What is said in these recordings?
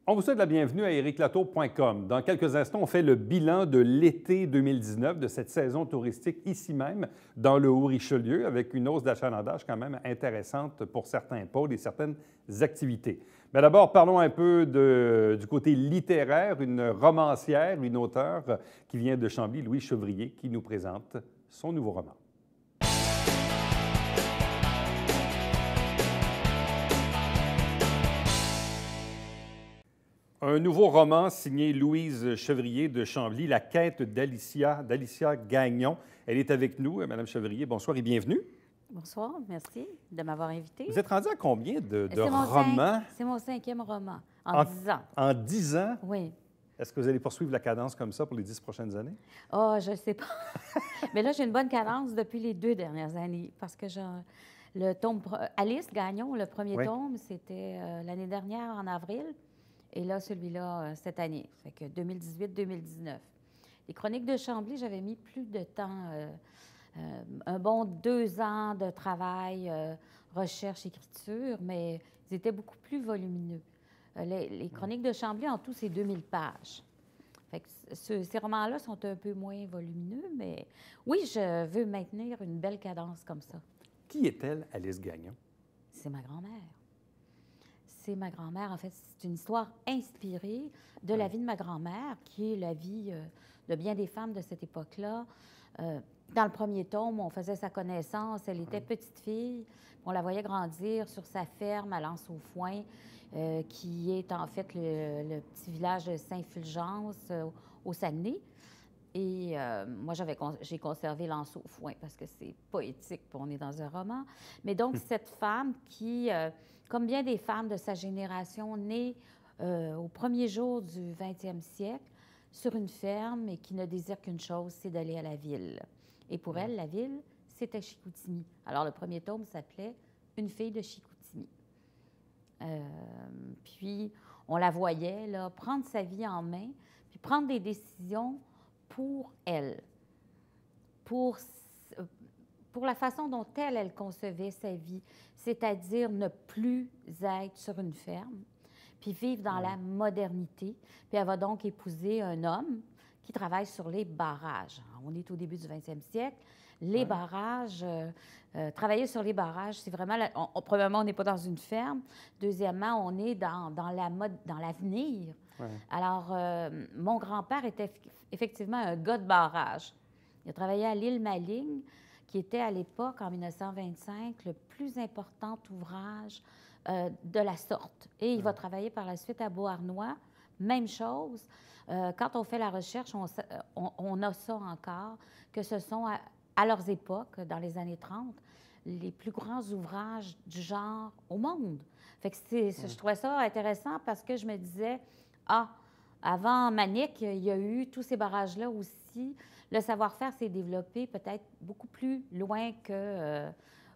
On vous souhaite la bienvenue à ériclatour.com. Dans quelques instants, on fait le bilan de l'été 2019, de cette saison touristique ici même, dans le Haut-Richelieu, avec une hausse d'achalandage quand même intéressante pour certains pôles et certaines activités. Mais d'abord, parlons un peu du côté littéraire, une romancière, une auteure qui vient de Chambly, Louise Chevrier, qui nous présente son nouveau roman. Un nouveau roman signé Louise Chevrier de Chambly, La quête d'Alicia Gagnon. Elle est avec nous. Madame Chevrier, bonsoir et bienvenue. Bonsoir, merci de m'avoir invité. Vous êtes rendu à combien de romans? C'est mon 5e roman, en 10 ans. En 10 ans? Oui. Est-ce que vous allez poursuivre la cadence comme ça pour les 10 prochaines années? Oh, je ne sais pas. Mais là, j'ai une bonne cadence depuis les 2 dernières années, parce que le tome Alice Gagnon, le premier tome, c'était l'année dernière, en avril. Et là, celui-là, cette année. Fait que 2018-2019. Les Chroniques de Chambly, j'avais mis plus de temps, un bon 2 ans de travail, recherche, écriture, mais ils étaient beaucoup plus volumineux. Les Chroniques de Chambly, en tout, c'est 2000 pages. Fait que ces romans-là sont un peu moins volumineux, mais oui, je veux maintenir une belle cadence comme ça. Qui est-elle, Alice Gagnon? C'est ma grand-mère. C'est ma grand-mère. En fait, c'est une histoire inspirée de la vie de ma grand-mère, qui est la vie de bien des femmes de cette époque-là. Dans le premier tome, on faisait sa connaissance. Elle était petite fille. On la voyait grandir sur sa ferme à L'Anse-aux-Foins, qui est en fait le petit village de Saint-Fulgence au Saguenay. Et moi, j'ai conservé L'Anse-aux-Foins parce que c'est poétique, puis on est dans un roman. Mais donc, cette femme qui, comme bien des femmes de sa génération, née au premier jour du 20e siècle, sur une ferme et qui ne désire qu'une chose, c'est d'aller à la ville. Et pour elle, la ville, c'était Chicoutimi. Alors, le premier tome s'appelait « Une fille de Chicoutimi ». Puis, on la voyait là, prendre sa vie en main, puis prendre des décisions pour elle, pour la façon dont elle concevait sa vie, c'est-à-dire ne plus être sur une ferme, puis vivre dans la modernité. Puis elle va donc épouser un homme qui travaille sur les barrages. On est au début du 20e siècle. Les barrages, travailler sur les barrages, c'est vraiment... premièrement, on n'est pas dans une ferme. Deuxièmement, on est dans l'avenir. Alors, mon grand-père était effectivement un gars de barrage. Il a travaillé à l'île Maligne, qui était à l'époque, en 1925, le plus important ouvrage de la sorte. Et il va travailler par la suite à Beauharnois. Même chose. Quand on fait la recherche, on a ça encore, que ce sont, à leurs époques, dans les années 30, les plus grands ouvrages du genre au monde. Fait que je trouvais ça intéressant parce que je me disais, avant Manic, il y a eu tous ces barrages-là aussi. Le savoir-faire s'est développé peut-être beaucoup plus loin que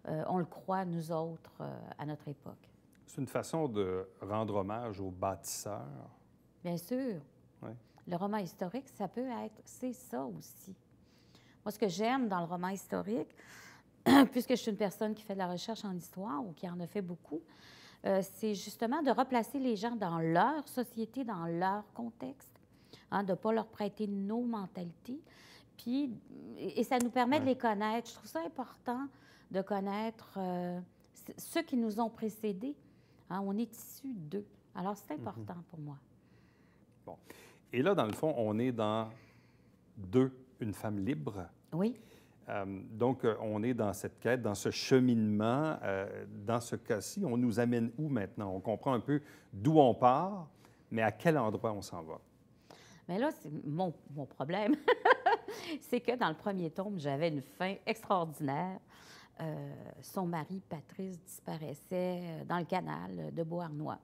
on le croit, nous autres, à notre époque. C'est une façon de rendre hommage aux bâtisseurs. Bien sûr. Oui. Le roman historique, ça peut être... C'est ça aussi. Moi, ce que j'aime dans le roman historique, puisque je suis une personne qui fait de la recherche en histoire ou qui en a fait beaucoup, c'est justement de replacer les gens dans leur société, dans leur contexte, de ne pas leur prêter nos mentalités. Puis, et ça nous permet de les connaître. Je trouve ça important de connaître ceux qui nous ont précédés. On est issus d'eux. Alors, c'est important pour moi. Bon. Et là, dans le fond, on est dans une femme libre. Oui. Donc, on est dans cette quête, dans ce cheminement. Dans ce cas-ci, on nous amène où maintenant? On comprend un peu d'où on part, mais à quel endroit on s'en va? Mais là, c'est mon problème. C'est que dans le premier tome, j'avais une fin extraordinaire. Son mari, Patrice, disparaissait dans le canal de Beauharnois.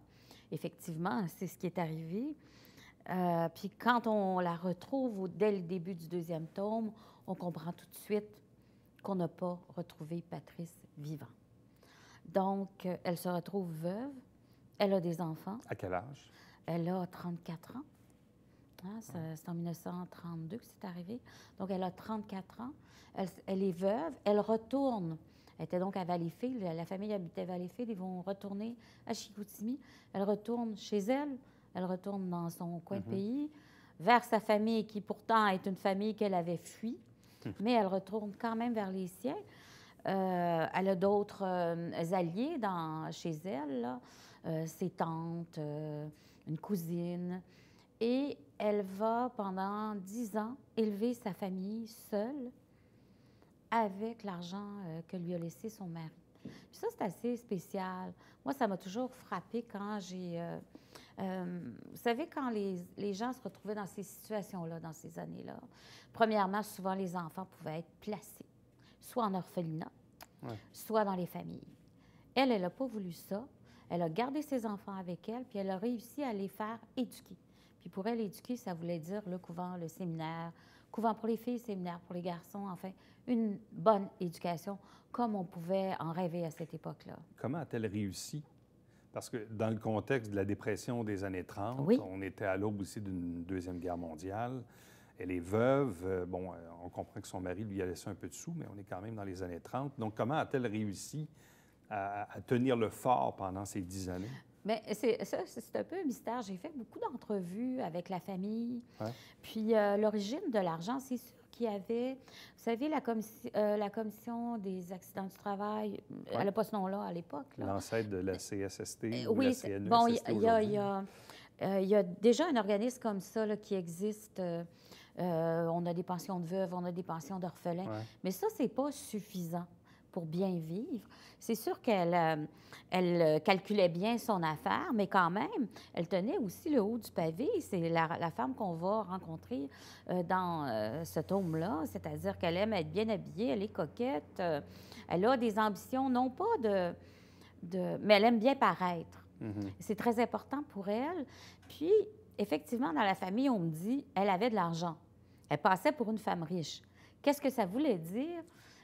Effectivement, c'est ce qui est arrivé. Puis quand on la retrouve dès le début du 2e tome, on comprend tout de suite qu'on n'a pas retrouvé Patrice vivant. Donc, elle se retrouve veuve. Elle a des enfants. À quel âge? Elle a 34 ans. C'est en 1932 que c'est arrivé. Donc, elle a 34 ans. Elle est veuve. Elle retourne. Elle était donc à Valleyfield. La famille habitait Valleyfield. Ils vont retourner à Chicoutimi. Elle retourne chez elle Elle retourne dans son coin de pays, vers sa famille, qui pourtant est une famille qu'elle avait fui, mais elle retourne quand même vers les siens. Elle a d'autres alliés chez elle, là, ses tantes, une cousine. Et elle va, pendant 10 ans, élever sa famille seule avec l'argent que lui a laissé son mari. Puis ça, c'est assez spécial. Moi, ça m'a toujours frappée quand j'ai... vous savez, quand les gens se retrouvaient dans ces situations-là, dans ces années-là, premièrement, souvent, les enfants pouvaient être placés, soit en orphelinat, soit dans les familles. Elle, elle n'a pas voulu ça. Elle a gardé ses enfants avec elle, puis elle a réussi à les faire éduquer. Puis pour elle, éduquer, ça voulait dire le couvent, le séminaire, couvent pour les filles, séminaire pour les garçons, enfin, une bonne éducation, comme on pouvait en rêver à cette époque-là. Comment a-t-elle réussi? Parce que dans le contexte de la dépression des années 30, on était à l'aube aussi d'une Deuxième Guerre mondiale. Elle est veuve. Bon, on comprend que son mari lui a laissé un peu de sous, mais on est quand même dans les années 30. Donc, comment a-t-elle réussi à tenir le fort pendant ces 10 années? Bien, c'est un peu un mystère. J'ai fait beaucoup d'entrevues avec la famille. Puis, l'origine de l'argent, c'est sûr qu'il y avait, vous savez, la commission des accidents du travail, elle n'a pas ce nom-là à l'époque. L'ancêtre de la CSST ou oui, la CNESST bon, il y a déjà un organisme comme ça là, qui existe. On a des pensions de veuves, on a des pensions d'orphelins. Mais ça, c'est pas suffisant pour bien vivre. C'est sûr qu'elle calculait bien son affaire, mais quand même, elle tenait aussi le haut du pavé. C'est la femme qu'on va rencontrer dans ce tome-là, c'est-à-dire qu'elle aime être bien habillée, elle est coquette, elle a des ambitions, non pas mais elle aime bien paraître. C'est très important pour elle. Puis, effectivement, dans la famille, on me dit, elle avait de l'argent. Elle passait pour une femme riche. Qu'est-ce que ça voulait dire?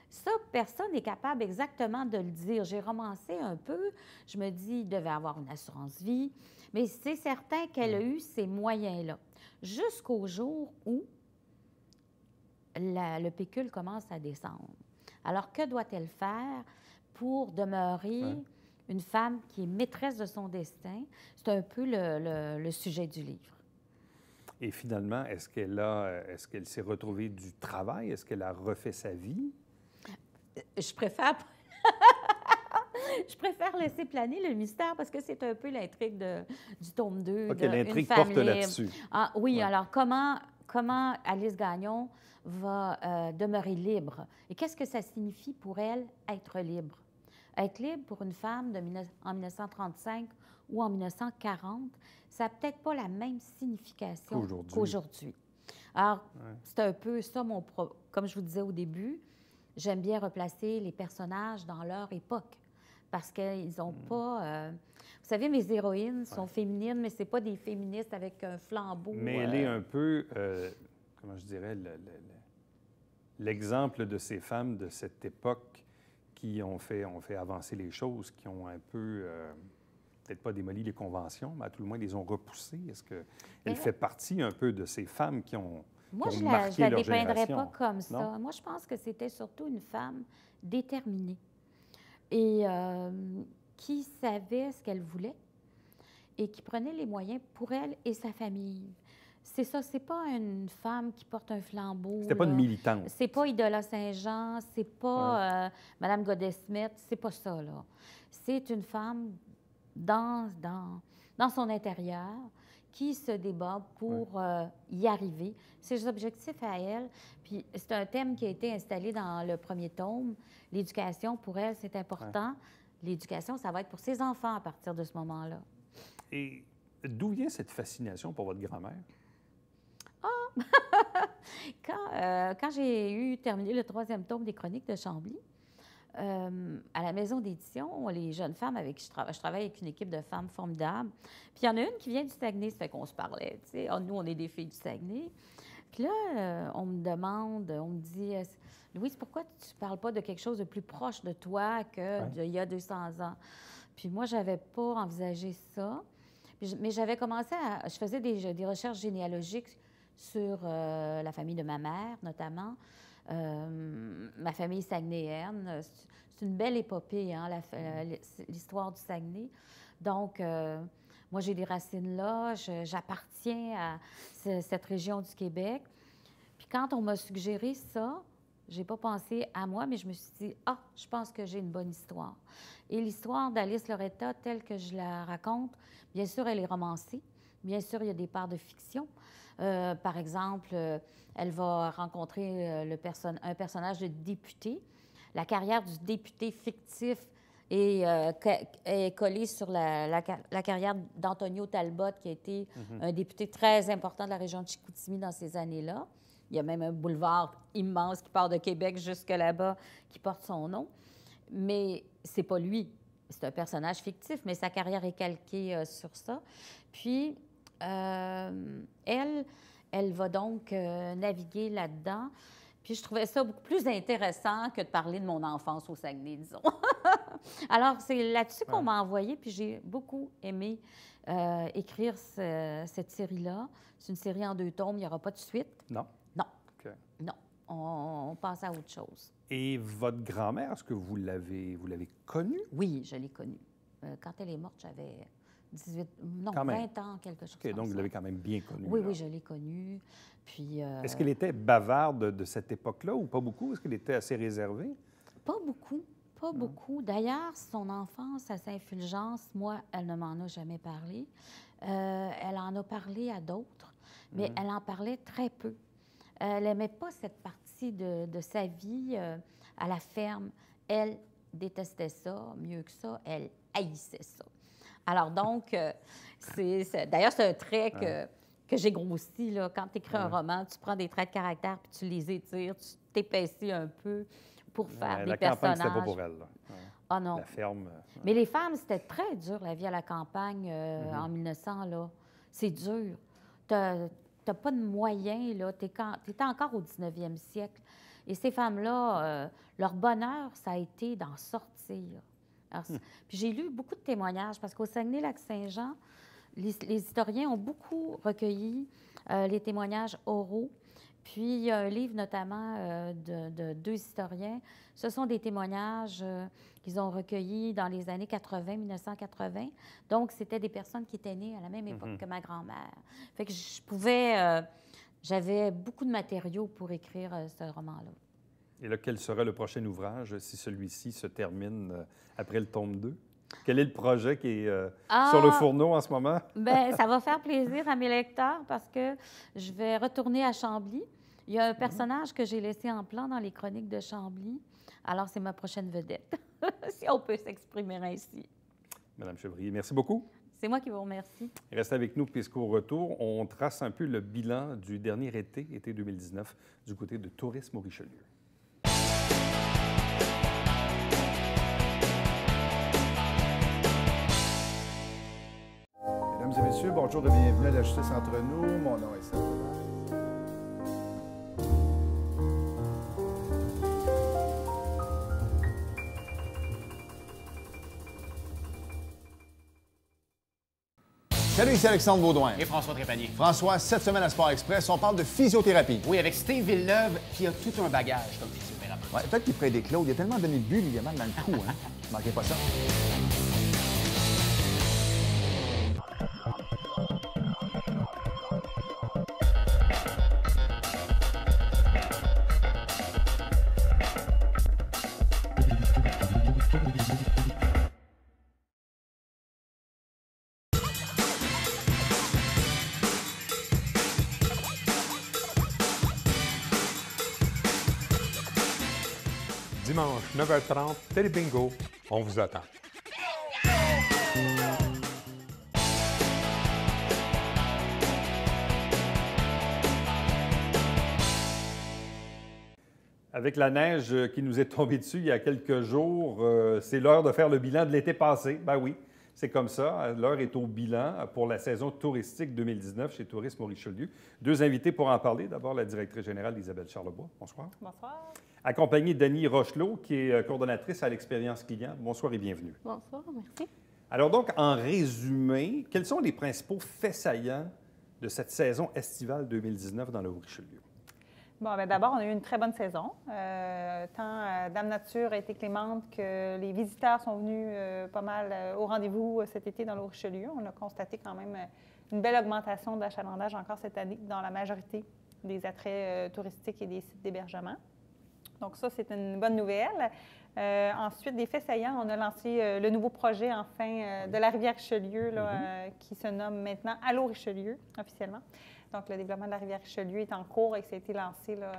Ça, personne n'est capable exactement de le dire. J'ai romancé un peu. Je me dis, il devait avoir une assurance-vie. Mais c'est certain qu'elle a eu ces moyens-là. Jusqu'au jour où le pécule commence à descendre. Alors, que doit-elle faire pour demeurer une femme qui est maîtresse de son destin? C'est un peu le sujet du livre. Et finalement, est-ce qu'elle s'est retrouvée du travail? Est-ce qu'elle a refait sa vie? Je préfère laisser planer le mystère parce que c'est un peu l'intrigue du tome 2. OK, l'intrigue porte là-dessus. Ah, oui, alors comment Alice Gagnon va demeurer libre? Et qu'est-ce que ça signifie pour elle, être libre? Être libre pour une femme en 1935 ou en 1940, ça n'a peut-être pas la même signification qu'aujourd'hui. Alors, c'est un peu ça comme je vous disais au début, j'aime bien replacer les personnages dans leur époque parce qu'ils n'ont pas... vous savez, mes héroïnes sont féminines, mais ce n'est pas des féministes avec un flambeau. Mais elle est un peu, comment je dirais, l'exemple de ces femmes de cette époque qui ont fait avancer les choses, qui ont un peu, peut-être pas démoli les conventions, mais à tout le moins les ont repoussées. Est-ce qu'elle fait partie un peu de ces femmes qui ont... Moi, je ne la dépeindrais pas comme ça. Non? Moi, je pense que c'était surtout une femme déterminée et qui savait ce qu'elle voulait et qui prenait les moyens pour elle et sa famille. C'est ça, c'est pas une femme qui porte un flambeau. C'était pas une militante. C'est pas Idola Saint-Jean, c'est pas Madame Godet-Smith, c'est pas ça, là. C'est une femme dans son intérieur qui se débat pour y arriver. Ses objectifs à elle, puis c'est un thème qui a été installé dans le premier tome. L'éducation, pour elle, c'est important. L'éducation, ça va être pour ses enfants à partir de ce moment-là. Et d'où vient cette fascination pour votre grand-mère? Quand j'ai terminé le 3e tome des Chroniques de Chambly, à la maison d'édition, les jeunes femmes avec qui je travaille avec une équipe de femmes formidables. Puis il y en a une qui vient du Saguenay, ça fait qu'on se parlait, tu sais. Nous, on est des filles du Saguenay. Puis là, on me demande, on me dit, Louise, pourquoi tu ne parles pas de quelque chose de plus proche de toi qu'il y a 200 ans? Puis moi, je n'avais pas envisagé ça. Mais j'avais commencé je faisais des recherches généalogiques sur la famille de ma mère, notamment. Ma famille saguenayenne. C'est une belle épopée, hein, l'histoire du Saguenay. Donc, moi, Moi, j'ai des racines là, j'appartiens à cette région du Québec. Puis quand on m'a suggéré ça, j'ai pas pensé à moi, mais je me suis dit, ah, je pense que j'ai une bonne histoire. Et l'histoire d'Alice Loretta, telle que je la raconte, bien sûr, elle est romancée. Bien sûr, il y a des parts de fiction. Par exemple, elle va rencontrer un personnage de député. La carrière du député fictif est collée sur la carrière d'Antonio Talbot, qui a été un député très important de la région de Chicoutimi dans ces années-là. Il y a même un boulevard immense qui part de Québec jusque là-bas qui porte son nom. Mais c'est pas lui. C'est un personnage fictif, mais sa carrière est calquée sur ça. Puis, elle va donc naviguer là-dedans. Puis je trouvais ça beaucoup plus intéressant que de parler de mon enfance au Saguenay, disons. Alors, c'est là-dessus qu'on m'a envoyé, puis j'ai beaucoup aimé écrire cette série-là. C'est une série en 2 tomes, il n'y aura pas de suite. Non? Non. OK. Non. On passe à autre chose. Et votre grand-mère, est-ce que vous l'avez connue? Oui, je l'ai connue. Quand elle est morte, j'avais 20 ans, quelque chose OK, comme donc ça. vous l'avez quand même bien connue. Oui, là. oui, je l'ai connue. Puis... Est-ce qu'elle était bavarde de cette époque-là ou pas beaucoup? Est-ce qu'elle était assez réservée? Pas beaucoup, pas beaucoup. D'ailleurs, son enfance à Saint-Fulgence, moi, elle ne m'en a jamais parlé. Elle en a parlé à d'autres, mais elle en parlait très peu. Elle n'aimait pas cette partie de sa vie à la ferme. Elle détestait ça, mieux que ça, elle haïssait ça. Alors donc, d'ailleurs, c'est un trait que j'ai grossi. Là. Quand tu écris un roman, tu prends des traits de caractère puis tu les étires, tu t'épaissis un peu pour faire des personnages. La campagne, c'était pas pour elle. Là. Ah non. La ferme. Mais les femmes, c'était très dur, la vie à la campagne en 1900. Là. C'est dur. Tu n'as pas de moyens. Tu étais encore au 19e siècle. Et ces femmes-là, leur bonheur, ça a été d'en sortir. Alors, puis j'ai lu beaucoup de témoignages parce qu'au Saguenay-Lac-Saint-Jean, les historiens ont beaucoup recueilli les témoignages oraux. Puis il y a un livre notamment de 2 historiens. Ce sont des témoignages qu'ils ont recueillis dans les années 80, 1980. Donc, c'était des personnes qui étaient nées à la même époque que ma grand-mère. Fait que j'avais beaucoup de matériaux pour écrire ce roman-là. Et là, quel sera le prochain ouvrage si celui-ci se termine après le tome 2? Quel est le projet qui est sur le fourneau en ce moment? Bien, ça va faire plaisir à mes lecteurs parce que je vais retourner à Chambly. Il y a un personnage que j'ai laissé en plan dans les chroniques de Chambly. Alors, c'est ma prochaine vedette, si on peut s'exprimer ainsi. Madame Chevrier, merci beaucoup. C'est moi qui vous remercie. Restez avec nous puisqu'au retour, on trace un peu le bilan du dernier été 2019, du côté de Tourisme au Richelieu. Mesdames et messieurs, bonjour et bienvenue à la Justice entre nous. Mon nom est Serge. Salut, ici Alexandre Baudouin. Et François Trépanier. François, cette semaine à Sport Express, on parle de physiothérapie. Oui, avec Steve Villeneuve, qui a tout un bagage comme physiothérapeute. Ouais, peut-être qu'il ferait des Claude. Il a tellement donné de but, lui, il a mal dans le cou. Hein? Manquez pas ça. Dimanche, 9h30, Télé Bingo, on vous attend. Avec la neige qui nous est tombée dessus il y a quelques jours, c'est l'heure de faire le bilan de l'été passé. Ben oui, c'est comme ça. L'heure est au bilan pour la saison touristique 2019 chez Tourisme au Richelieu. 2 invités pour en parler. D'abord, la directrice générale Isabelle Charlebois. Bonsoir. Bonsoir. Accompagnée d'Annie Rochelot, qui est coordonnatrice à l'expérience client. Bonsoir et bienvenue. Bonsoir, merci. Alors donc, en résumé, quels sont les principaux faits saillants de cette saison estivale 2019 dans le Haut-Richelieu? Bon, bien, d'abord, on a eu une très bonne saison. Tant Dame Nature a été clémente que les visiteurs sont venus pas mal au rendez-vous cet été dans le Haut-Richelieu. On a constaté quand même une belle augmentation d'achalandage encore cette année dans la majorité des attraits touristiques et des sites d'hébergement. Donc ça, c'est une bonne nouvelle. Ensuite, des faits saillants, on a lancé le nouveau projet, enfin, de la rivière Richelieu, là, qui se nomme maintenant Allô Richelieu, officiellement. Donc, le développement de la rivière Richelieu est en cours et ça a été lancé là,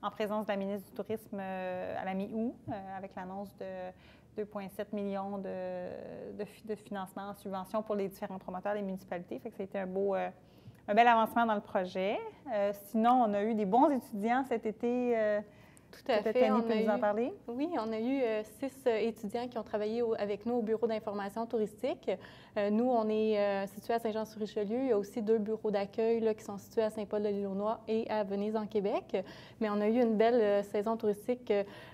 en présence de la ministre du Tourisme à la mi-août, avec l'annonce de 2,7 millions de financement en subvention pour les différents promoteurs des municipalités. Fait que ça a été un bel avancement dans le projet. Sinon, on a eu des bons étudiants cet été. Tout à Peut-être fait. Annie peut nous en parler? Oui, on a eu 6 étudiants qui ont travaillé avec nous au bureau d'information touristique. Nous, on est situé à Saint-Jean-sur-Richelieu. Il y a aussi 2 bureaux d'accueil là, qui sont situés à Saint-Paul-de-l'Île-aux-Noix et à Venise, en Québec. Mais on a eu une belle saison touristique.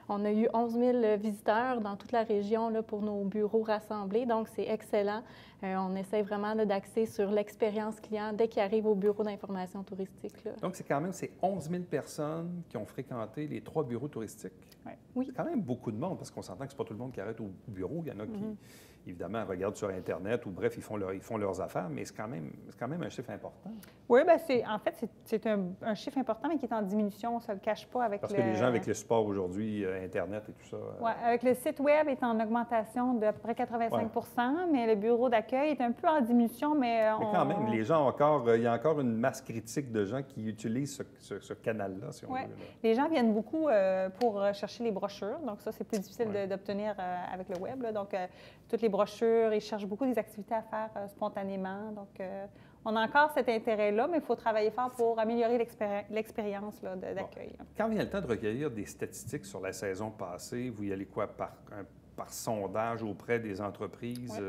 On a eu 11 000 visiteurs dans toute la région là, pour nos bureaux rassemblés. Donc, c'est excellent. On essaie vraiment d'axer sur l'expérience client dès qu'ils arrivent au bureau d'information touristique. Là. Donc, c'est quand même 11 000 personnes qui ont fréquenté les 3 bureaux touristiques. Oui. C'est quand même beaucoup de monde, parce qu'on s'entend que ce n'est pas tout le monde qui arrête au bureau. Il y en a qui, évidemment, regardent sur Internet ou, bref, ils font leurs affaires, mais c'est quand même un chiffre important. Oui, bien, en fait, c'est un chiffre important, mais qui est en diminution, on ne se le cache pas. Parce que les gens, avec le support aujourd'hui, Internet et tout ça... Oui, avec le site Web est en augmentation de à peu près 85 mais le bureau d'accueil est un peu en diminution, mais quand même, les gens il y a encore une masse critique de gens qui utilisent ce canal-là, si on veut. Là. Les gens viennent beaucoup pour chercher les brochures, donc ça, c'est plus difficile d'obtenir avec le Web. Là. Donc, toutes les brochures, ils cherchent beaucoup des activités à faire spontanément. Donc, on a encore cet intérêt-là, mais il faut travailler fort pour améliorer l'expérience d'accueil. Quand vient le temps de recueillir des statistiques sur la saison passée, vous y allez quoi, par sondage auprès des entreprises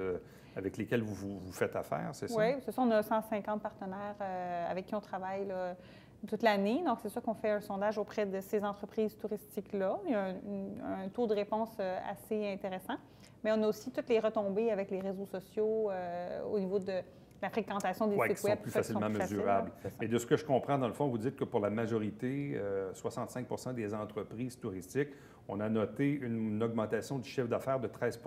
avec lesquelles vous faites affaire, c'est ça? Oui, c'est ça. On a 150 partenaires avec qui on travaille là, toute l'année. Donc, c'est sûr qu'on fait un sondage auprès de ces entreprises touristiques-là. Il y a un taux de réponse assez intéressant. Mais on a aussi toutes les retombées avec les réseaux sociaux au niveau de la fréquentation des sites web. Qui sont plus facilement mesurables. Mais de ce que je comprends, dans le fond, vous dites que pour la majorité, 65 des entreprises touristiques, on a noté une augmentation du chiffre d'affaires de 13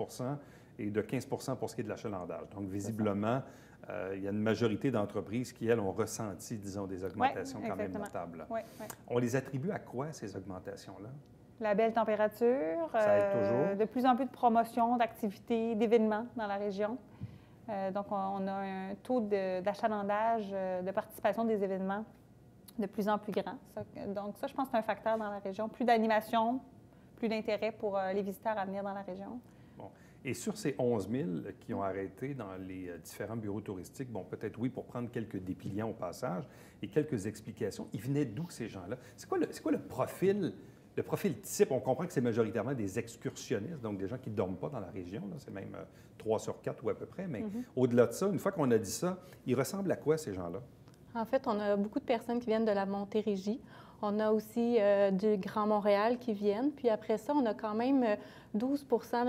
et de 15 pour ce qui est de l'achalandage. Donc, visiblement, il y a une majorité d'entreprises qui, elles, ont ressenti, disons, des augmentations quand même notables. On les attribue à quoi, ces augmentations-là? La belle température, ça aide toujours. De plus en plus de promotions, d'activités, d'événements dans la région. Donc, on a un taux d'achalandage, de participation des événements de plus en plus grand. Donc, ça, je pense que c'est un facteur dans la région. Plus d'animation, plus d'intérêt pour les visiteurs à venir dans la région. Bon. Et sur ces 11 000 qui ont arrêté dans les différents bureaux touristiques, bon, peut-être oui, pour prendre quelques dépliants au passage et quelques explications, ils venaient d'où ces gens-là? C'est quoi le profil? Le profil type, on comprend que c'est majoritairement des excursionnistes, donc des gens qui ne dorment pas dans la région. C'est même 3 sur 4 ou à peu près. Mais au-delà de ça, une fois qu'on a dit ça, ils ressemblent à quoi, ces gens-là? En fait, on a beaucoup de personnes qui viennent de la Montérégie. On a aussi du Grand Montréal qui viennent. Puis après ça, on a quand même 12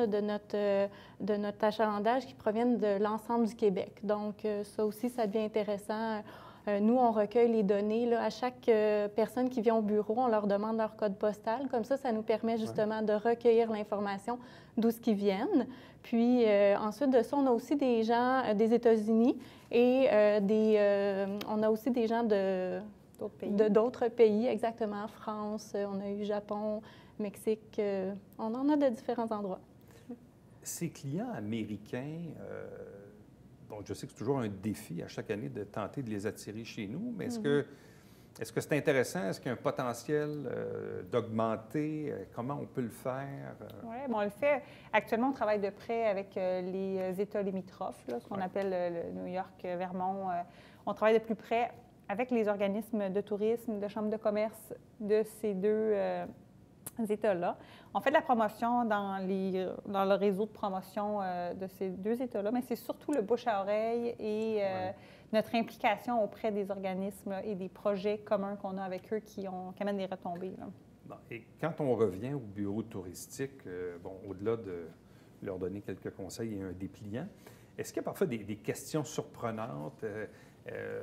de notre achalandage qui proviennent de l'ensemble du Québec. Donc, ça aussi, ça devient intéressant. Nous, on recueille les données. Là, à chaque personne qui vient au bureau, on leur demande leur code postal. Comme ça nous permet justement de recueillir l'information d'où ce qu'ils viennent. Puis ensuite de ça, on a aussi des gens des États-Unis et on a aussi des gens d'autres pays, exactement. France, on a eu Japon, Mexique. On en a de différents endroits. Ces clients américains... Donc, je sais que c'est toujours un défi à chaque année de tenter de les attirer chez nous, mais est-ce que c'est intéressant? Est-ce qu'il y a un potentiel d'augmenter? Comment on peut le faire? Oui, on le fait. Actuellement, on travaille de près avec les États limitrophes, là, ce qu'on appelle le New York, Vermont. On travaille de plus près avec les organismes de tourisme, de chambres de commerce de ces deux États-là. On fait de la promotion dans le réseau de promotion de ces deux États-là, mais c'est surtout le bouche à oreille et notre implication auprès des organismes et des projets communs qu'on a avec eux qui amènent des retombées. Là. Bon, et quand on revient au bureau touristique, bon, au-delà de leur donner quelques conseils et un dépliant, Est-ce qu'il y a parfois des questions surprenantes?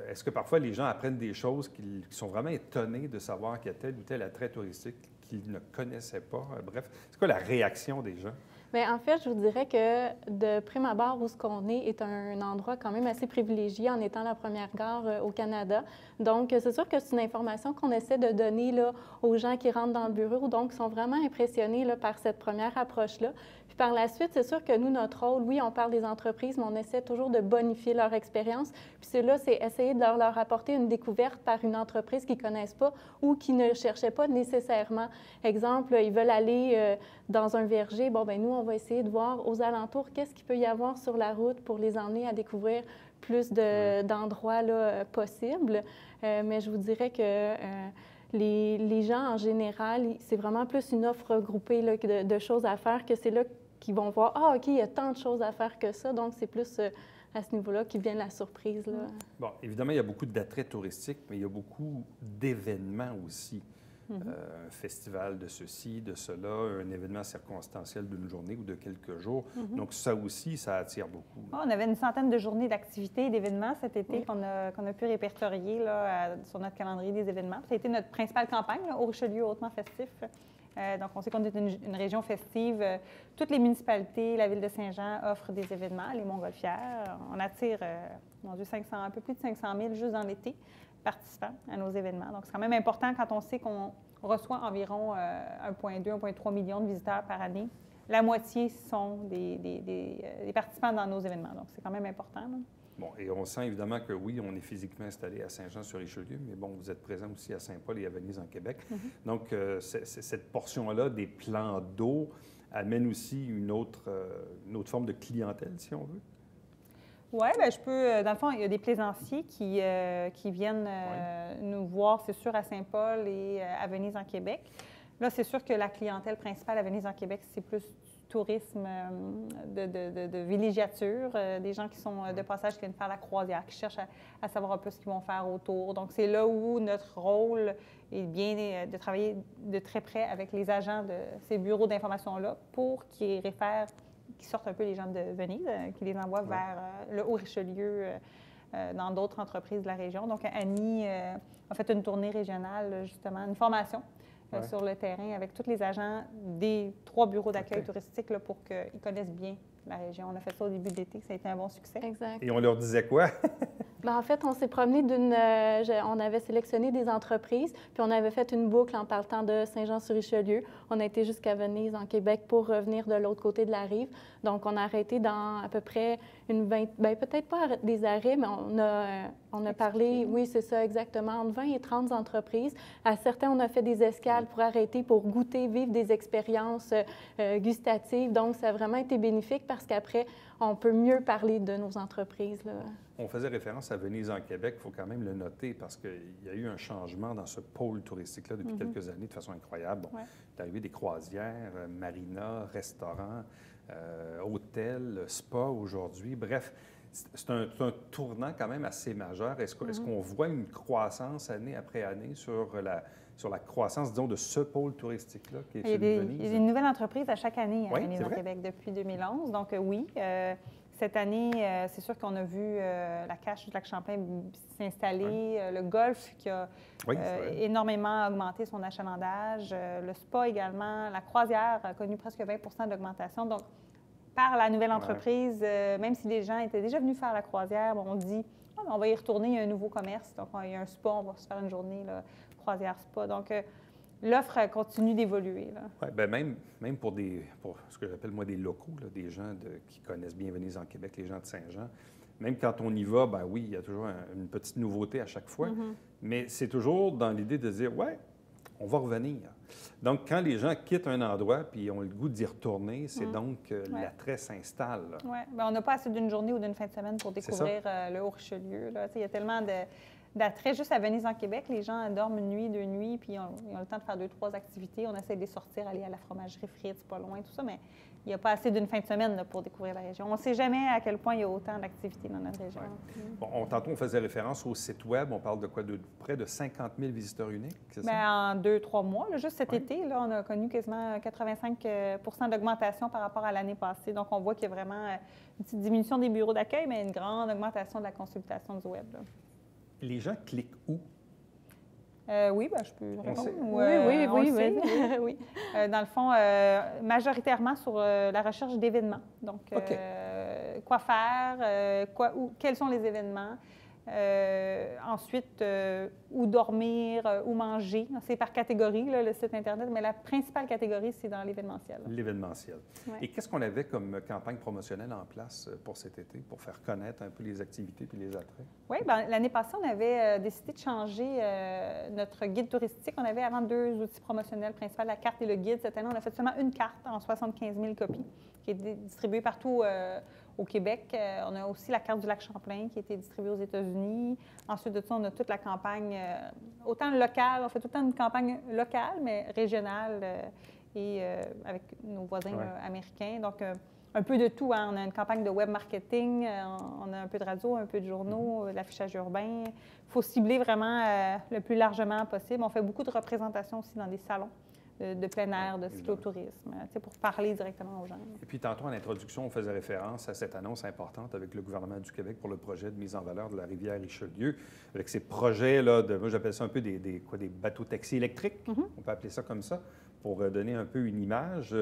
Est-ce que parfois les gens apprennent des choses qui sont vraiment étonnés de savoir qu'il y a tel ou tel attrait touristique qu'ils ne connaissaient pas? Bref, c'est quoi la réaction des gens? Bien, en fait, je vous dirais que de prime abord, où ce qu'on est un endroit quand même assez privilégié en étant la première gare au Canada. Donc, c'est sûr que c'est une information qu'on essaie de donner là, aux gens qui rentrent dans le bureau, donc ils sont vraiment impressionnés là, par cette première approche-là. Puis par la suite, c'est sûr que nous, notre rôle, oui, on parle des entreprises, mais on essaie toujours de bonifier leur expérience. Puis c'est là, c'est essayer de leur apporter une découverte par une entreprise qu'ils ne connaissent pas ou qui ne cherchait pas nécessairement. Exemple, ils veulent aller dans un verger. Bon, bien nous, on va essayer de voir aux alentours qu'est-ce qu'il peut y avoir sur la route pour les emmener à découvrir plus d'endroits là, possibles. Mais je vous dirais que les gens, en général, c'est vraiment plus une offre regroupée là, de choses à faire que c'est là qu'ils vont voir « Ah, OK, il y a tant de choses à faire que ça. » Donc, c'est plus à ce niveau-là qui vient la surprise. Là. Bon, évidemment, il y a beaucoup d'attraits touristiques, mais il y a beaucoup d'événements aussi. Un festival de ceci, de cela, un événement circonstanciel d'une journée ou de quelques jours. Donc, ça aussi, ça attire beaucoup. On avait une centaine de journées d'activités et d'événements cet été qu'on a pu répertorier là, sur notre calendrier des événements. Ça a été notre principale campagne, là, au Richelieu hautement festif. Donc, on sait qu'on est une région festive. Toutes les municipalités, la ville de Saint-Jean offrent des événements, les Montgolfières. On attire, mon Dieu, un peu plus de 500 000 juste dans l'été participants à nos événements. Donc, c'est quand même important quand on sait qu'on reçoit environ 1,2, 1,3 millions de visiteurs par année. La moitié sont des participants dans nos événements. Donc, c'est quand même important. Là. Bon, et on sent évidemment que oui, on est physiquement installé à Saint-Jean-sur-Richelieu, mais bon, vous êtes présent aussi à Saint-Paul et à Venise en Québec. Donc, cette portion-là des plans d'eau amène aussi une autre forme de clientèle, si on veut. Oui, bien, je peux. Dans le fond, il y a des plaisanciers qui viennent nous voir, c'est sûr, à Saint-Paul et à Venise en Québec. Là, c'est sûr que la clientèle principale à Venise en Québec, c'est plus tourisme de villégiature, des gens qui sont de passage, qui viennent faire la croisière, qui cherchent à savoir un peu ce qu'ils vont faire autour. Donc, c'est là où notre rôle est bien de travailler de très près avec les agents de ces bureaux d'information-là pour qu'ils réfèrent, qui sortent un peu les gens de Venise, qui les envoient vers le Haut-Richelieu, dans d'autres entreprises de la région. Donc, Annie a fait une tournée régionale, justement, une formation sur le terrain avec tous les agents des 3 bureaux d'accueil touristique là, pour qu'ils connaissent bien la région. On a fait ça au début de l'été, ça a été un bon succès. Exact. Et on leur disait quoi? Bien, en fait, on s'est promené on avait sélectionné des entreprises, puis on avait fait une boucle en partant de Saint-Jean-sur-Richelieu. On a été jusqu'à Venise, en Québec, pour revenir de l'autre côté de la rive. Donc, on a arrêté dans à peu près peut-être pas des arrêts, mais on a parlé, oui, c'est ça, exactement, entre 20 et 30 entreprises. À certains, on a fait des escales pour arrêter, pour goûter, vivre des expériences gustatives. Donc, ça a vraiment été bénéfique parce qu'après, on peut mieux parler de nos entreprises, là. On faisait référence à Venise en Québec, il faut quand même le noter parce qu'il y a eu un changement dans ce pôle touristique-là depuis quelques années de façon incroyable. Bon, il est arrivé des croisières, marinas, restaurants, hôtels, spas aujourd'hui. Bref, c'est un tournant quand même assez majeur. Est-ce qu'on voit une croissance année après année sur la croissance, disons, de ce pôle touristique-là qui est celui de Venise? Il y a une nouvelle entreprise à chaque année à Venise en Québec depuis 2011. Donc, oui. Cette année, c'est sûr qu'on a vu la cache du lac Champlain s'installer, le golf qui a énormément augmenté son achalandage, le spa également, la croisière a connu presque 20 d'augmentation. Donc, par la nouvelle entreprise, même si les gens étaient déjà venus faire la croisière, on dit on va y retourner, il y a un nouveau commerce. Donc, il y a un spa, on va se faire une journée croisière-spa. Donc, l'offre continue d'évoluer. Oui, bien même pour ce que j'appelle, moi, des locaux, là, des gens qui connaissent bien Venise en Québec, les gens de Saint-Jean, même quand on y va, ben oui, il y a toujours une petite nouveauté à chaque fois, mais c'est toujours dans l'idée de dire, ouais, on va revenir. Donc, quand les gens quittent un endroit puis ont le goût d'y retourner, c'est donc que l'attrait s'installe. Oui, on n'a pas assez d'une journée ou d'une fin de semaine pour découvrir le Haut-Richelieu. Il y a tellement d'attrait. Juste à Venise, en Québec, les gens dorment une nuit, 2 nuits, puis ils ont le temps de faire 2, 3 activités. On essaie de les sortir, aller à la fromagerie Fritz, pas loin, tout ça, mais il n'y a pas assez d'une fin de semaine là, pour découvrir la région. On ne sait jamais à quel point il y a autant d'activités dans notre région. Ouais. Bon, tantôt, on faisait référence au site Web. On parle de quoi? De près de 50 000 visiteurs uniques, c'est ça? Bien, en 2-3 mois, là, juste cet été, là, on a connu quasiment 85 d'augmentation par rapport à l'année passée. Donc, on voit qu'il y a vraiment une petite diminution des bureaux d'accueil, mais une grande augmentation de la consultation du Web. Là. Les gens cliquent où? Oui, ben, je peux répondre. Oui. Dans le fond, majoritairement sur la recherche d'événements. Donc, quoi faire, quels sont les événements. Ensuite, où dormir, où manger. C'est par catégorie, là, le site Internet, mais la principale catégorie, c'est dans l'événementiel. L'événementiel. Ouais. Et qu'est-ce qu'on avait comme campagne promotionnelle en place pour cet été, pour faire connaître un peu les activités puis les attraits? Oui, bien, l'année passée, on avait décidé de changer notre guide touristique. On avait avant 2 outils promotionnels principaux, la carte et le guide. Cette année, on a fait seulement une carte en 75 000 copies, qui est distribuée partout au Québec. On a aussi la carte du lac Champlain qui a été distribuée aux États-Unis. Ensuite de ça, on a toute la campagne, autant locale, on fait tout le temps une campagne locale, mais régionale et avec nos voisins américains. Donc, un peu de tout. Hein. On a une campagne de web marketing, on a un peu de radio, un peu de journaux, de l'affichage urbain. Il faut cibler vraiment le plus largement possible. On fait beaucoup de représentations aussi dans des salons de plein air, de cyclotourisme, pour parler directement aux gens. Et puis, tantôt, en introduction, on faisait référence à cette annonce importante avec le gouvernement du Québec pour le projet de mise en valeur de la rivière Richelieu, avec ces projets-là moi, j'appelle ça un peu des bateaux-taxis électriques, on peut appeler ça comme ça, pour donner un peu une image.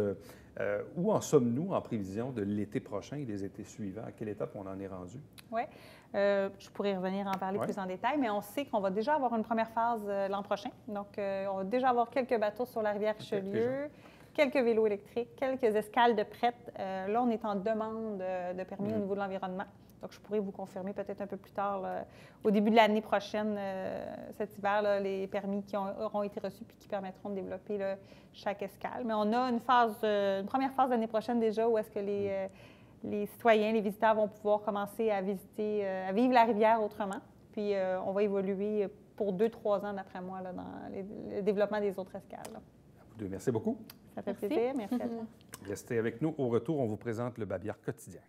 Où en sommes-nous en prévision de l'été prochain et des étés suivants? À quelle étape on en est rendu? Oui. Je pourrais revenir en parler plus en détail, mais on sait qu'on va déjà avoir une première phase l'an prochain. Donc, on va déjà avoir quelques bateaux sur la rivière Richelieu, quelques vélos électriques, quelques escales de prête. Là, on est en demande de permis au niveau de l'environnement. Donc, je pourrais vous confirmer peut-être un peu plus tard, au début de l'année prochaine, cet hiver, là, les permis qui auront été reçus puis qui permettront de développer là, chaque escale. Mais on a une première phase l'année prochaine déjà où est-ce que les citoyens, les visiteurs vont pouvoir commencer à visiter, à vivre la rivière autrement. Puis, on va évoluer pour 2-3 ans, d'après moi, là, dans le développement des autres escales. Là. À vous deux, merci beaucoup. Ça fait plaisir. Merci à toi. Restez avec nous. Au retour, on vous présente le Babillard quotidien.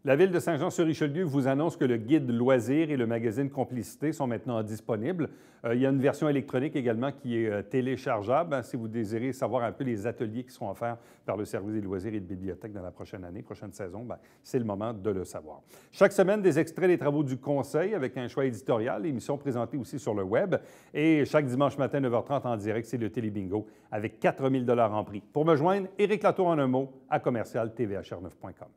La Ville de Saint-Jean-sur-Richelieu vous annonce que le guide loisirs et le magazine Complicité sont maintenant disponibles. Il y a une version électronique également qui est téléchargeable si vous désirez savoir un peu les ateliers qui seront offerts par le service des loisirs et de bibliothèque dans la prochaine année, prochaine saison. C'est le moment de le savoir. Chaque semaine, des extraits des travaux du Conseil avec un choix éditorial, émission présentée aussi sur le web. Et chaque dimanche matin, 9h30 en direct, c'est le Télébingo avec 4 000 $ en prix. Pour me joindre, Éric Latour en un mot à commercial tvhr9.com.